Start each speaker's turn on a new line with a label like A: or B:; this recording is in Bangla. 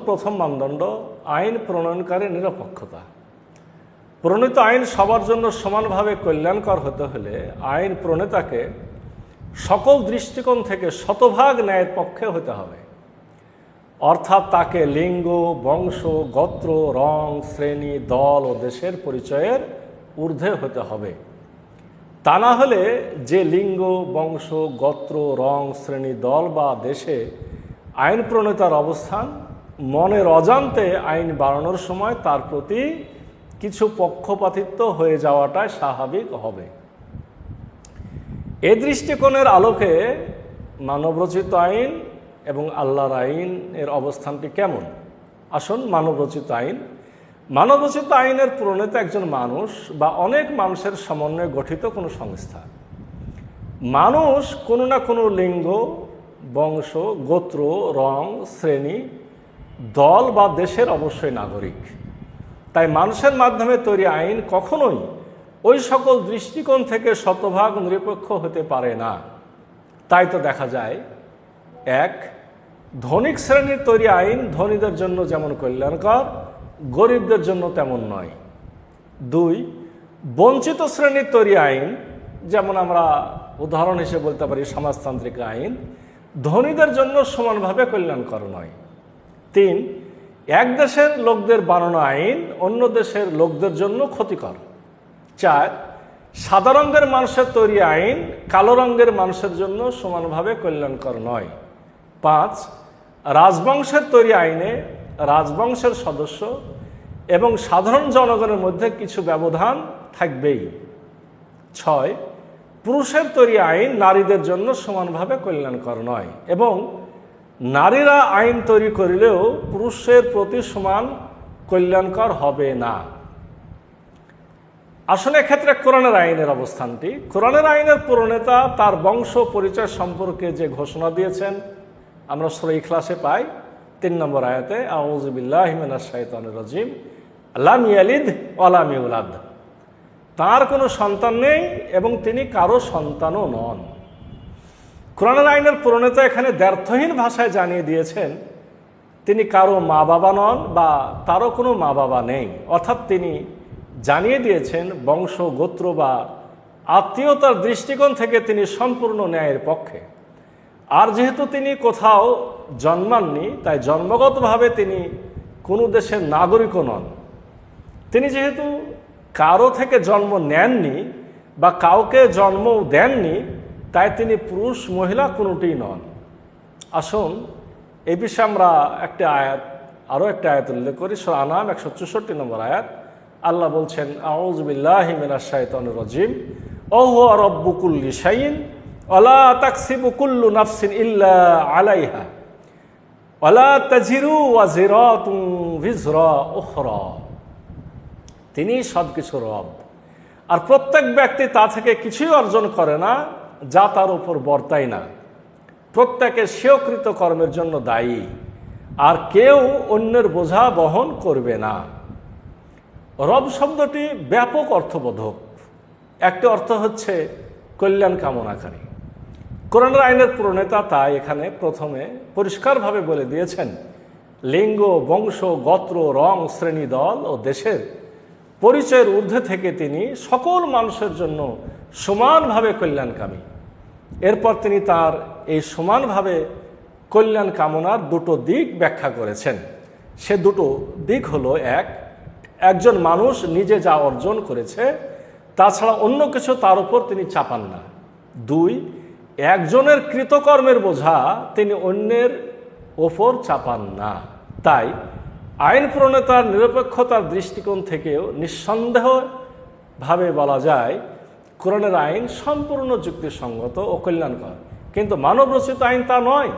A: প্রথম মানদণ্ড আইন প্রণয়নকারী নিরপেক্ষতা। প্রণীত আইন সবার জন্য সমানভাবে কল্যাণকর হতে হলে আইন প্রণেতাকে সকল দৃষ্টিকোণ থেকে শতভাগ ন্যায়ের পক্ষে হতে হবে। অর্থাৎ তাকে লিঙ্গ, বংশ, গোত্র, রং, শ্রেণী, দল ও দেশের পরিচয়ের ঊর্ধ্বে হতে হবে। তা না হলে যে লিঙ্গ, বংশ, গোত্র, রং, শ্রেণী, দল বা দেশে আইন প্রণেতার অবস্থান, মনের অজান্তে আইন বাড়ানোর সময় তার প্রতি কিছু পক্ষপাতিত্ব হয়ে যাওয়াটাই স্বাভাবিক হবে। এই দৃষ্টিকোণের আলোকে মানবরচিত আইন এবং আল্লাহর আইনের অবস্থানটি কেমন? আসুন, মানবরচিত আইন। মানবরচিত আইনের প্রণেতা একজন মানুষ বা অনেক মানুষের সমন্বয়ে গঠিত কোনো সংস্থা। মানুষ কোনো না কোনো লিঙ্গ, বংশ, গোত্র, রং, শ্রেণী, দল বা দেশের অবশ্যই নাগরিক। তাই মানুষের মাধ্যমে তৈরি আইন কখনোই ওই সকল দৃষ্টিকোণ থেকে শতভাগ নিরপেক্ষ হতে পারে না। তাই তো দেখা যায়, এক, ধনিক শ্রেণীর তৈরি আইন ধনীদের জন্য যেমন কল্যাণকর, গরিবদের জন্য তেমন নয়। দুই, বঞ্চিত শ্রেণীর তৈরি আইন, যেমন আমরা উদাহরণ হিসেবে বলতে পারি সমাজতান্ত্রিক আইন, ধনীদের জন্য সমানভাবে কল্যাণকর নয়। তিন, এক দেশের লোকদের বানানো আইন অন্য দেশের লোকদের জন্য ক্ষতিকর। চার, সাদা রঙের মানুষের তৈরি আইন কালো রঙের মানুষের জন্য সমানভাবে কল্যাণকর নয়। পাঁচ, রাজবংশের তৈরি আইনে রাজবংশের সদস্য এবং সাধারণ জনগণের মধ্যে কিছু ব্যবধান থাকবেই। ছয়, পুরুষের তৈরি আইন নারীদের জন্য সমানভাবে কল্যাণকর নয় এবং নারীরা আইন তৈরি করিলেও পুরুষের প্রতি সমান কল্যাণকর হবে না। আসলে এক্ষেত্রে কোরআনের আইনের অবস্থানটি, কোরআনের আইনের প্রণেতা তার বংশ পরিচয় সম্পর্কে যে ঘোষণা দিয়েছেন আমরা সূরা ইখলাসে পাই ৩ নম্বর আয়াতে, আউযু বিল্লাহি মিনাশ শাইতানির রাজিম, লাম ইয়ালিদ ওয়া লাম ইউলাদ। তার কোনো সন্তান নেই এবং তিনি কারো সন্তানও নন। কোরআনের আইনের প্রণেতা এখানে দ্ব্যর্থহীন ভাষায় জানিয়ে দিয়েছেন তিনি কারো মা বাবা নন বা তারও কোনো মা বাবা নেই। অর্থাৎ তিনি জানিয়ে দিয়েছেন বংশ, গোত্র বা আত্মীয়তার দৃষ্টিকোণ থেকে তিনি সম্পূর্ণ ন্যায়ের পক্ষে। আর যেহেতু তিনি কোথাও জন্মাননি, তাই জন্মগতভাবে তিনি কোনো দেশের নাগরিকও নন। তিনি যেহেতু কারো থেকে জন্ম নেননি বা কাউকে জন্মও দেননি, তাই তিনি পুরুষ মহিলা কোনোটিই নন। আসুন, এই বিষয়ে আমরা আরও একটা আয়াত উল্লেখ করি। সূরা আনাম 164 নম্বর আয়াত। আল্লাহ বলছেন, আউযু বিল্লাহি মিনাশ শাইতানির রাজিম, ওয়া হুয়া রাব্বু কুল্লি শাইইন ওয়া লা তাকসিবু কুল্লু নাফসিন ইল্লা আলাইহা ওয়া লা তাজিরু ওয়াজিরাতুন ভিজরা উখরা। তিনি সবকিছুর রব, আর প্রত্যেক ব্যক্তি তা থেকে কিছুই অর্জন করে না যা তার উপর বর্তায় না। প্রত্যেকের স্বীয়কৃত কর্মের জন্য দায়ী, আর কেউ অন্যের বোঝা বহন করবে না। রব শব্দটি ব্যাপক অর্থবোধক। একটি অর্থ হচ্ছে কল্যাণ কামনাকারী। কোরআনের আইনের প্রণেতা তাই এখানে প্রথমে পরিষ্কারভাবে বলে দিয়েছেন, লিঙ্গ, বংশ, গোত্র, রং, শ্রেণী, দল ও দেশের পরিচয়ের ঊর্ধ্বে থেকে তিনি সকল মানুষের জন্য সমানভাবে কল্যাণকামী। এরপর তিনি তার এই সমানভাবে কল্যাণ কামনার দুটো দিক ব্যাখ্যা করেছেন। সে দুটো দিক হলো, এক, একজন মানুষ নিজে যা অর্জন করেছে তাছাড়া অন্য কিছু তার উপর তিনি চাপান না। দুই, একজনের কৃতকর্মের বোঝা তিনি অন্যের ওপর চাপান না। তাই আইন প্রণেতার নিরপেক্ষতার দৃষ্টিকোণ থেকেও নিঃসন্দেহভাবে বলা যায় কোরআনের আইন সম্পূর্ণ যুক্তিসঙ্গত ও কল্যাণকর। কিন্তু মানবরচিত আইন তা নয়।